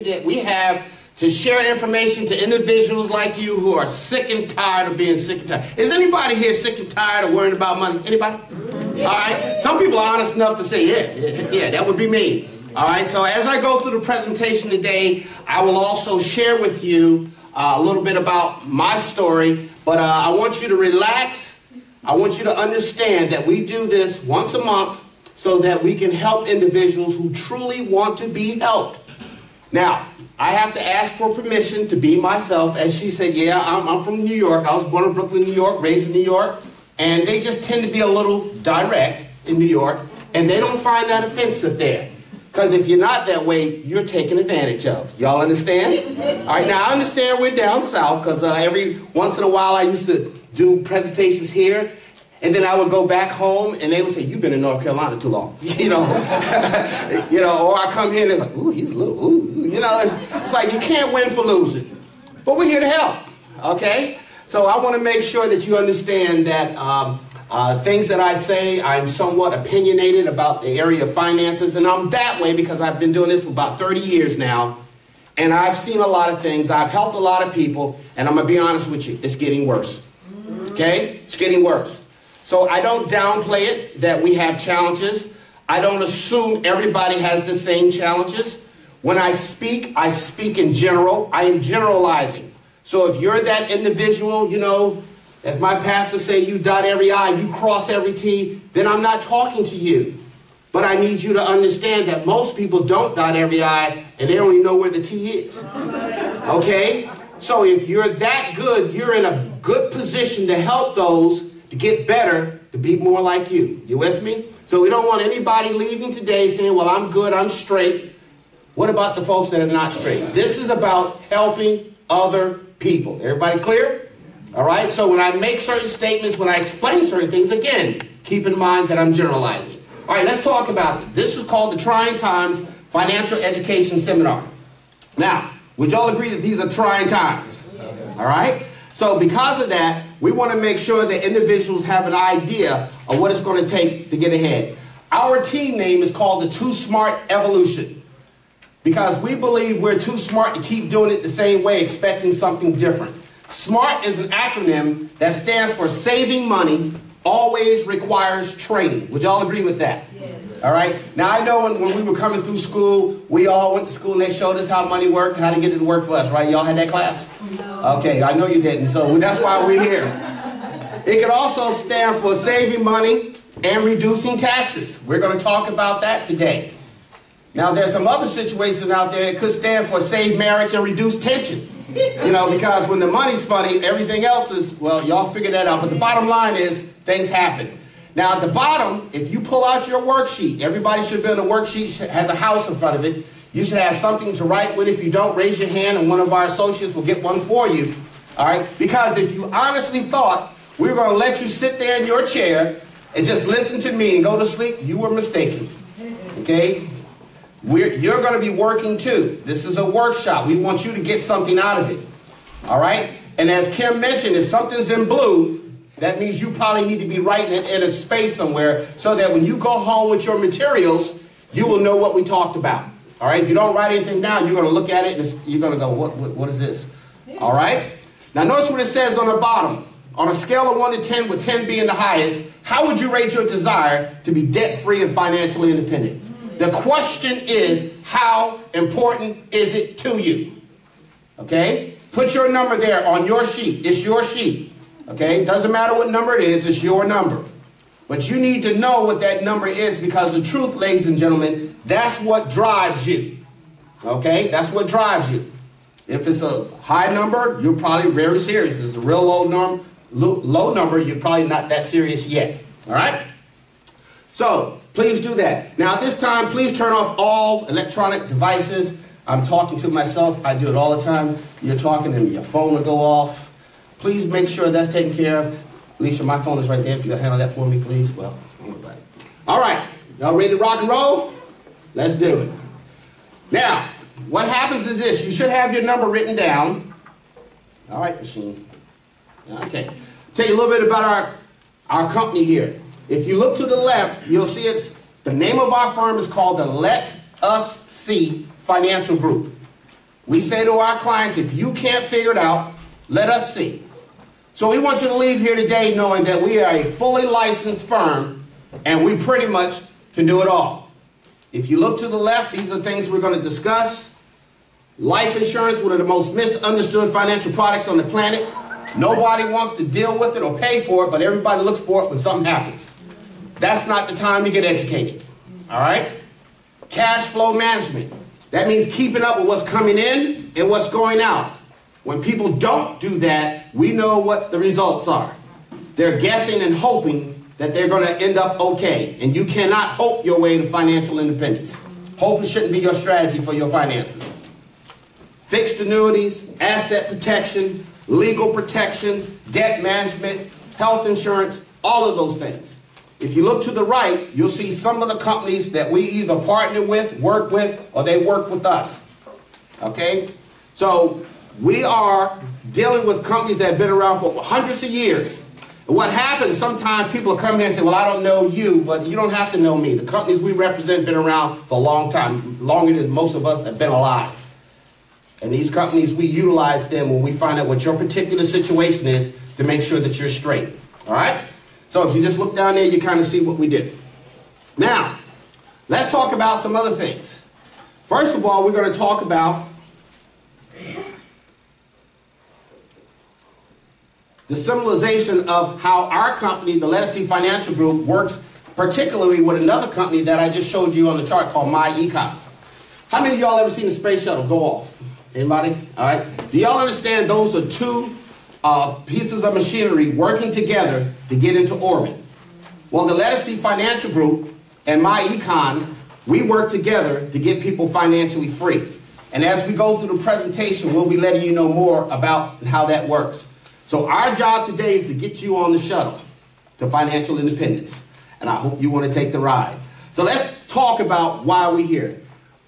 that we have to share information to individuals like you who are sick and tired of being sick and tired. Is anybody here sick and tired of worrying about money? Anybody? All right. Some people are honest enough to say, yeah, that would be me. All right. So as I go through the presentation today, I will also share with you a little bit about my story. But I want you to relax. I want you to understand that we do this once a month so that we can help individuals who truly want to be helped. Now, I have to ask for permission to be myself. As she said, yeah, I'm from New York. I was born in Brooklyn, New York, raised in New York. And they just tend to be a little direct in New York. And they don't find that offensive there. Because if you're not that way, you're taken advantage of. Y'all understand? All right, now I understand we're down south because every once in a while I used to do presentations here. And then I would go back home and they would say, you've been in North Carolina too long. You know, or I come here and they're like, ooh, he's a little, ooh. You know, it's like you can't win for losing. But we're here to help, okay? So I want to make sure that you understand that things that I say, I'm somewhat opinionated about the area of finances. And I'm that way because I've been doing this for about 30 years now. And I've seen a lot of things. I've helped a lot of people. And I'm going to be honest with you, it's getting worse. Okay? It's getting worse. So I don't downplay it that we have challenges. I don't assume everybody has the same challenges. When I speak in general. I am generalizing. So if you're that individual, you know, as my pastor say, you dot every I, you cross every T, then I'm not talking to you. But I need you to understand that most people don't dot every I and they don't even know where the T is. Okay? So if you're that good, you're in a good position to help those to get better, to be more like you. You with me? So we don't want anybody leaving today saying, well, I'm good, I'm straight. What about the folks that are not straight? This is about helping other people. Everybody clear? All right? So when I make certain statements, when I explain certain things, again, keep in mind that I'm generalizing. All right, let's talk about it. This is called the Trying Times Financial Education Seminar. Now, would y'all agree that these are trying times? All right? So because of that, we want to make sure that individuals have an idea of what it's going to take to get ahead. Our team name is called the Too Smart Evolution because we believe we're too smart to keep doing it the same way, expecting something different. SMART is an acronym that stands for Saving Money Always Requires Training. Would y'all agree with that? Yes. All right. Now, I know when we were coming through school, we all went to school and they showed us how money worked, how to get it to work for us, right? Y'all had that class? No. Okay, I know you didn't, so that's why we're here. It could also stand for saving money and reducing taxes. We're going to talk about that today. Now, there's some other situations out there. It could stand for save marriage and reduce tension. You know, because when the money's funny, everything else is, well, y'all figure that out. But the bottom line is things happen. Now, at the bottom, if you pull out your worksheet, everybody should be on the worksheet, has a house in front of it. You should have something to write with. If you don't, raise your hand and one of our associates will get one for you. All right? Because if you honestly thought we were going to let you sit there in your chair and just listen to me and go to sleep, you were mistaken. Okay? You're going to be working too. This is a workshop. We want you to get something out of it. All right? And as Kim mentioned, if something's in blue, that means you probably need to be writing it in a space somewhere so that when you go home with your materials, you will know what we talked about. All right? If you don't write anything down, you're going to look at it and you're going to go, what is this? All right? Now notice what it says on the bottom. On a scale of 1 to 10, with 10 being the highest, how would you rate your desire to be debt-free and financially independent? The question is, how important is it to you? Okay? Put your number there on your sheet. It's your sheet. Okay? Doesn't matter what number it is, it's your number. But you need to know what that number is because the truth, ladies and gentlemen, that's what drives you. Okay? That's what drives you. If it's a high number, you're probably very serious. If it's a real low number, you're probably not that serious yet. All right? So, please do that. Now, at this time, please turn off all electronic devices. I'm talking to myself. I do it all the time. You're talking and your phone will go off. Please make sure that's taken care of. Alicia, my phone is right there. If you can handle that for me, please. Well, all right. Y'all ready to rock and roll? Let's do it. Now, what happens is this. You should have your number written down. All right, machine. Okay. Tell you a little bit about our company here. If you look to the left, you'll see the name of our firm is called the Let Us See Financial Group. We say to our clients, if you can't figure it out, let us see. So we want you to leave here today knowing that we are a fully licensed firm and we pretty much can do it all. If you look to the left, these are things we're going to discuss. Life insurance, one of the most misunderstood financial products on the planet. Nobody wants to deal with it or pay for it, but everybody looks for it when something happens. That's not the time to get educated. All right? Cash flow management. That means keeping up with what's coming in and what's going out. When people don't do that, we know what the results are. They're guessing and hoping that they're going to end up okay. And you cannot hope your way to financial independence. Hope shouldn't be your strategy for your finances. Fixed annuities, asset protection, legal protection, debt management, health insurance, all of those things. If you look to the right, you'll see some of the companies that we either partner with, work with, or they work with us. Okay? So we are dealing with companies that have been around for hundreds of years. And what happens, sometimes people come here and say, well, I don't know you, but you don't have to know me. The companies we represent have been around for a long time, longer than most of us have been alive. And these companies, we utilize them when we find out what your particular situation is to make sure that you're straight. All right? So if you just look down there, you kind of see what we did. Now, let's talk about some other things. First of all, we're going to talk about the symbolization of how our company, the Letter C Financial Group, works particularly with another company that I just showed you on the chart called S.M.A.R.T. How many of y'all ever seen the space shuttle go off? Anybody? All right. Do y'all understand those are two pieces of machinery working together to get into orbit? Well, the Letter C Financial Group and S.M.A.R.T, we work together to get people financially free. And as we go through the presentation, we'll be letting you know more about how that works. So our job today is to get you on the shuttle to financial independence. And I hope you want to take the ride. So let's talk about why we're here.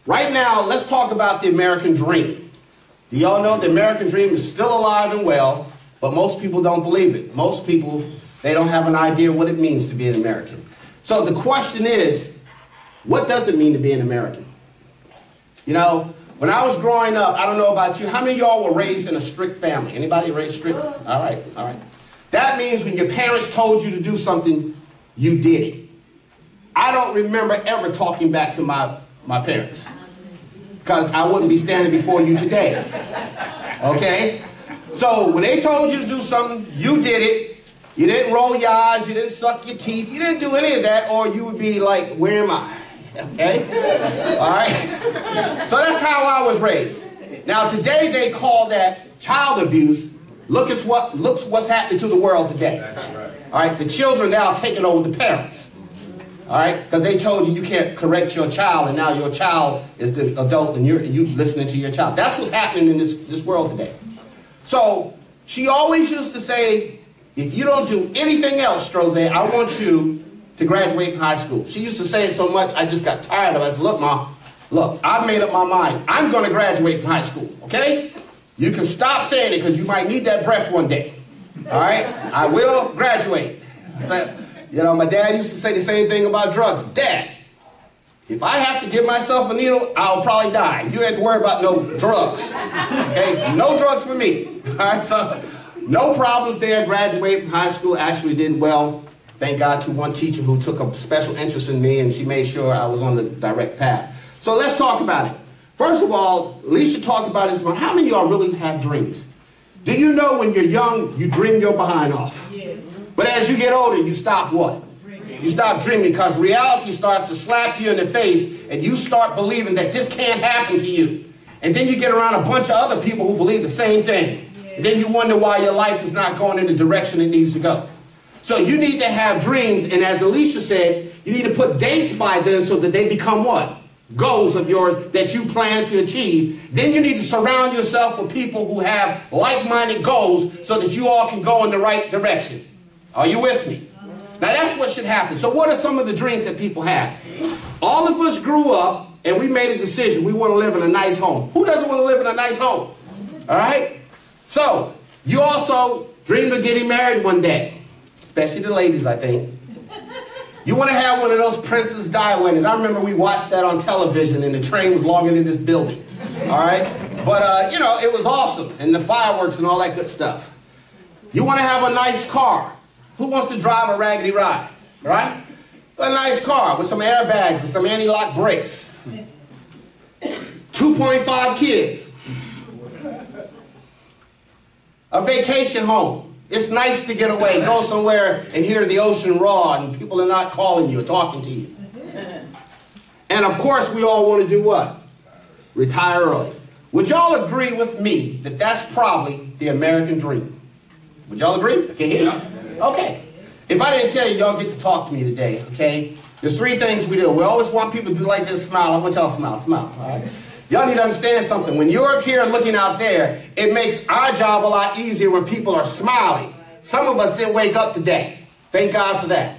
Right now, let's talk about the American dream. Do y'all know the American dream is still alive and well, but most people don't believe it. Most people, they don't have an idea what it means to be an American. So the question is, what does it mean to be an American? You know, when I was growing up, I don't know about you, how many of y'all were raised in a strict family? Anybody raised strict? All right, all right. That means when your parents told you to do something, you did it. I don't remember ever talking back to my parents, because I wouldn't be standing before you today. Okay? So when they told you to do something, you did it. You didn't roll your eyes, you didn't suck your teeth, you didn't do any of that, or you would be like, where am I? Okay? All right? So that's how I was raised. Now today they call that child abuse. Look what's happening to the world today. All right? The children now taking over the parents. All right? Because they told you you can't correct your child, and now your child is the adult and you listening to your child. That's what's happening in this world today. So she always used to say, if you don't do anything else, Strozay, I want you to graduate from high school. She used to say it so much, I just got tired of it. I said, look, Ma, look, I've made up my mind. I'm going to graduate from high school, okay? You can stop saying it because you might need that breath one day. All right? I will graduate. So, you know, my dad used to say the same thing about drugs. Dad, if I have to give myself a needle, I'll probably die. You don't have to worry about no drugs. Okay? No drugs for me. All right? So, no problems there. Graduated from high school. Actually did well. Thank God to one teacher who took a special interest in me, and she made sure I was on the direct path. So let's talk about it. First of all, Alicia talked about this, but how many of y'all really have dreams? Do you know when you're young, you dream your behind off? Yes. But as you get older, you stop what? Dreaming. You stop dreaming because reality starts to slap you in the face, and you start believing that this can't happen to you. And then you get around a bunch of other people who believe the same thing. Yes. And then you wonder why your life is not going in the direction it needs to go. So you need to have dreams, and as Alicia said, you need to put dates by them so that they become what? Goals of yours that you plan to achieve. Then you need to surround yourself with people who have like-minded goals so that you all can go in the right direction. Are you with me? Now that's what should happen. So what are some of the dreams that people have? All of us grew up and we made a decision. We want to live in a nice home. Who doesn't want to live in a nice home? All right? So you also dreamed of getting married one day. Especially the ladies, I think. You want to have one of those Princess Di weddings. I remember we watched that on television and the train was longer than this building. All right? But, you know, it was awesome. And the fireworks and all that good stuff. You want to have a nice car. Who wants to drive a raggedy ride? Right? A nice car with some airbags and some anti-lock brakes. 2.5 kids. A vacation home. It's nice to get away, go somewhere and hear the ocean roar and people are not calling you or talking to you. And of course we all want to do what? Retire early. Would y'all agree with me that that's probably the American dream? Would y'all agree? I can't hear you. Okay. If I didn't tell you, y'all get to talk to me today, okay? There's three things we do. We always want people to do like this, smile. I want y'all to smile, smile, all right? Y'all need to understand something. When you're up here looking out there, it makes our job a lot easier when people are smiling. Some of us didn't wake up today. Thank God for that.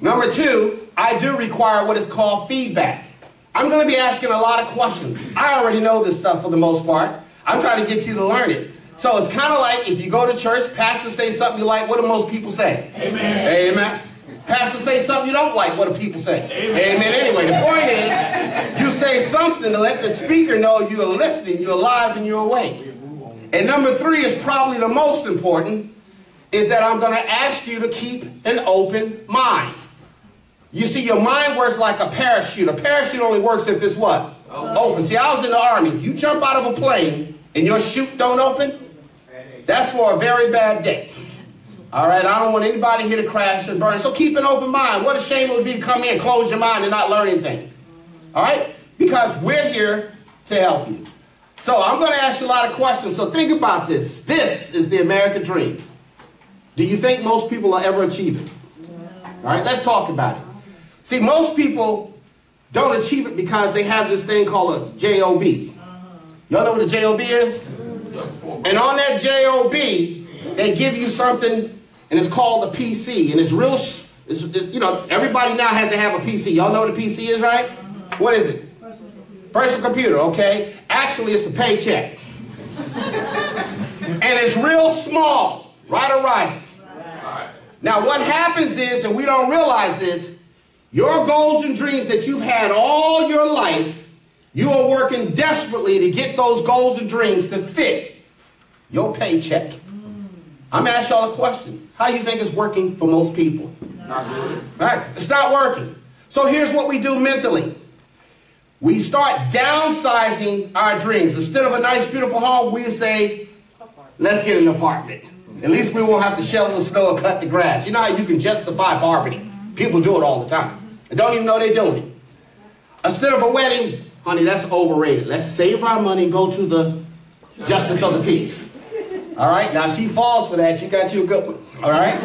Number two, I do require what is called feedback. I'm going to be asking a lot of questions. I already know this stuff for the most part. I'm trying to get you to learn it. So it's kind of like if you go to church, pastor say something you like, what do most people say? Amen. Amen. Pastor say something you don't like, what do people say? Amen. Amen. Anyway, the point is, you say something to let the speaker know you're listening, you're alive, and you're awake. And number three is probably the most important, is that I'm going to ask you to keep an open mind. You see, your mind works like a parachute. A parachute only works if it's what? Open. See, I was in the Army. If you jump out of a plane and your chute don't open, that's for a very bad day. All right, I don't want anybody here to crash and burn. So keep an open mind. What a shame it would be to come in, close your mind, and not learn anything. All right? Because we're here to help you. So I'm going to ask you a lot of questions. So think about this. This is the American dream. Do you think most people will ever achieve it? All right, let's talk about it. See, most people don't achieve it because they have this thing called a job. Y'all know what a job is? And on that job, they give you something, and it's called a PC. And it's real, you know, everybody now has to have a PC. Y'all know what a PC is, right? What is it? Personal computer, okay? Actually, it's a paycheck. And it's real small, right or right? Now, what happens is, and we don't realize this, your goals and dreams that you've had all your life, you are working desperately to get those goals and dreams to fit your paycheck. I'm going to ask y'all a question. How do you think it's working for most people? Not good. Right? It's not working. So here's what we do mentally. We start downsizing our dreams. Instead of a nice, beautiful home, we say, let's get an apartment. At least we won't have to shovel the snow or cut the grass. You know how you can justify poverty? People do it all the time. And don't even know they're doing it. Instead of a wedding, honey, that's overrated. Let's save our money and go to the justice of the peace. All right? Now, she falls for that. She got you a good one. All right?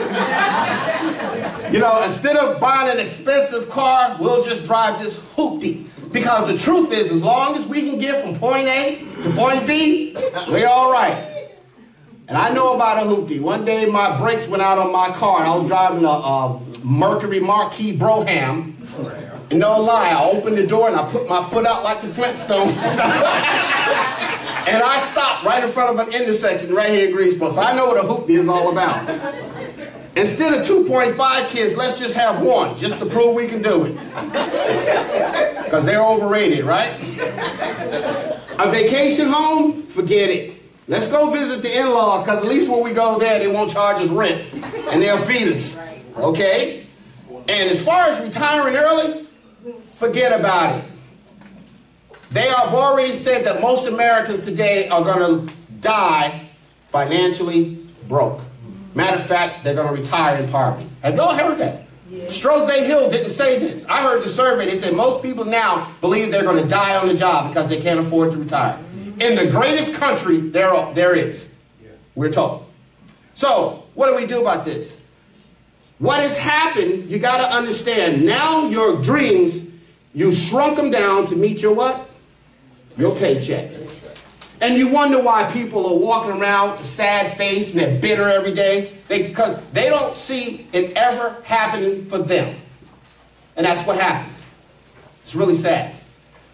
You know, instead of buying an expensive car, we'll just drive this hoopty. Because the truth is, as long as we can get from point A to point B, we're all right. And I know about a hoopty. One day, my brakes went out on my car. I was driving a Mercury Marquis Brougham. And no lie, I opened the door and I put my foot out like the Flintstones to stop. And I stopped right in front of an intersection right here in Greensboro. So I know what a hoopty is all about. Instead of 2.5 kids, let's just have one, just to prove we can do it. Because they're overrated, right? A vacation home? Forget it. Let's go visit the in-laws, because at least when we go there, they won't charge us rent. And they'll feed us. Okay? And as far as retiring early, forget about it. They have already said that most Americans today are going to die financially broke. Matter of fact, they're going to retire in poverty. Have y'all heard that? Yeah. Strose Hill didn't say this. I heard the survey. They said most people now believe they're going to die on the job because they can't afford to retire. In the greatest country there is, we're told. So, what do we do about this? What has happened, you got to understand, now your dreams, you shrunk them down to meet your what? Your paycheck. And you wonder why people are walking around with a sad face and they're bitter every day. Because they don't see it ever happening for them. And that's what happens. It's really sad.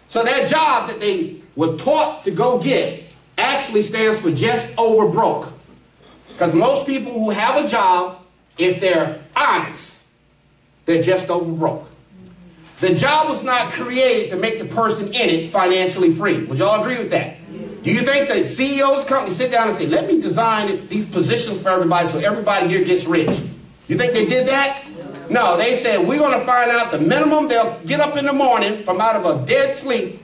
So that job that they were taught to go get actually stands for just over broke. Because most people who have a job, if they're honest, they're just over broke. The job was not created to make the person in it financially free. Would y'all agree with that? Do you think that CEOs come and sit down and say, let me design these positions for everybody so everybody here gets rich? You think they did that? No, they said, we're going to find out the minimum they'll get up in the morning from out of a dead sleep,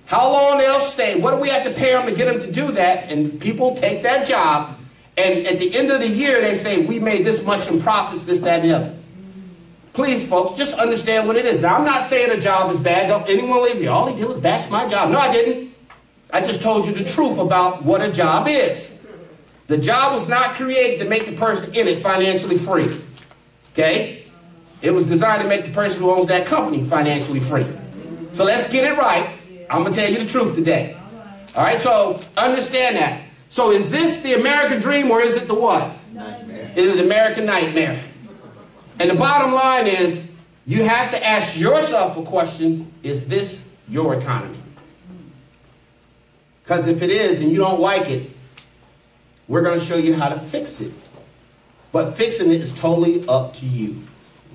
how long they'll stay, what do we have to pay them to get them to do that, and people take that job, and at the end of the year they say, we made this much in profits, this, that, and the other. Please, folks, just understand what it is. Now, I'm not saying a job is bad. Don't anyone leave you. All he did was bash my job. No, I didn't. I just told you the truth about what a job is. The job was not created to make the person in it financially free. Okay? It was designed to make the person who owns that company financially free. So let's get it right. I'm going to tell you the truth today. All right? So understand that. So is this the American dream or is it the what? Nightmare. Is it the American nightmare? And the bottom line is, you have to ask yourself a question, is this your economy? Because if it is and you don't like it, we're going to show you how to fix it. But fixing it is totally up to you.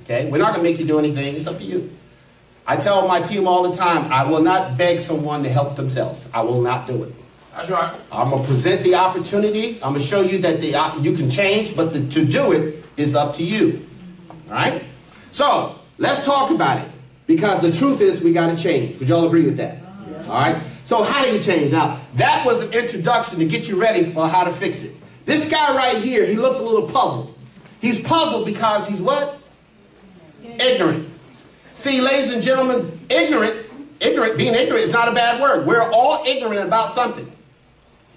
Okay? We're not going to make you do anything. It's up to you. I tell my team all the time, I will not beg someone to help themselves. I will not do it. That's right. I'm going to present the opportunity. I'm going to show you that you can change, but to do it is up to you. All right? So, let's talk about it. Because the truth is we got to change. Would y'all agree with that? All right? So how do you change? Now, that was an introduction to get you ready for how to fix it. This guy right here, he looks a little puzzled. He's puzzled because he's what? Ignorant. See, ladies and gentlemen, being ignorant is not a bad word. We're all ignorant about something.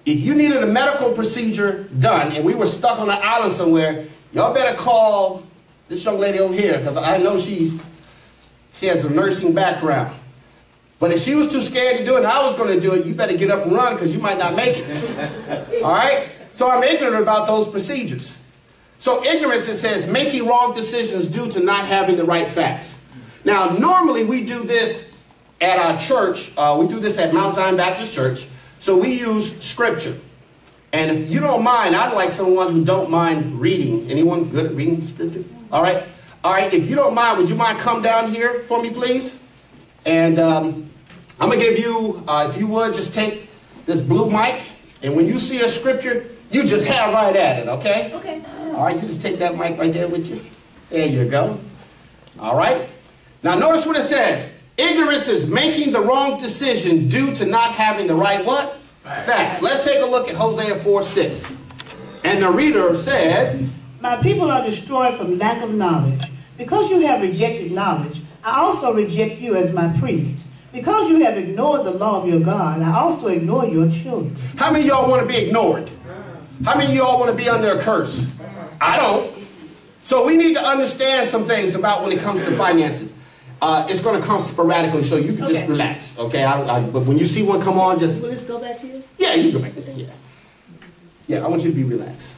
If you needed a medical procedure done and we were stuck on an island somewhere, y'all better call this young lady over here, because I know she has a nursing background. But if she was too scared to do it and I was going to do it, you better get up and run because you might not make it. All right? So I'm ignorant about those procedures. So ignorance, it says, making wrong decisions due to not having the right facts. Now, normally we do this at our church. We do this at Mount Zion Baptist Church. So we use scripture. And if you don't mind, I'd like someone who don't mind reading. Anyone good at reading scripture? All right. All right. If you don't mind, would you mind come down here for me, please? And I'm going to give you, if you would, just take this blue mic. And when you see a scripture, you just have right at it, okay? Okay. All right. You just take that mic right there with you. There you go. All right. Now, notice what it says. Ignorance is making the wrong decision due to not having the right what? Facts. Let's take a look at Hosea 4:6. And the reader said, My people are destroyed from lack of knowledge. Because you have rejected knowledge, I also reject you as my priest. Because you have ignored the law of your God, I also ignore your children. How many of y'all want to be ignored? How many of y'all want to be under a curse? I don't. So we need to understand some things about when it comes to finances. It's going to come sporadically, so you can just relax, okay? But when you see one come on, just... Will this go back here? Yeah, you can go back there, yeah. Yeah, I want you to be relaxed.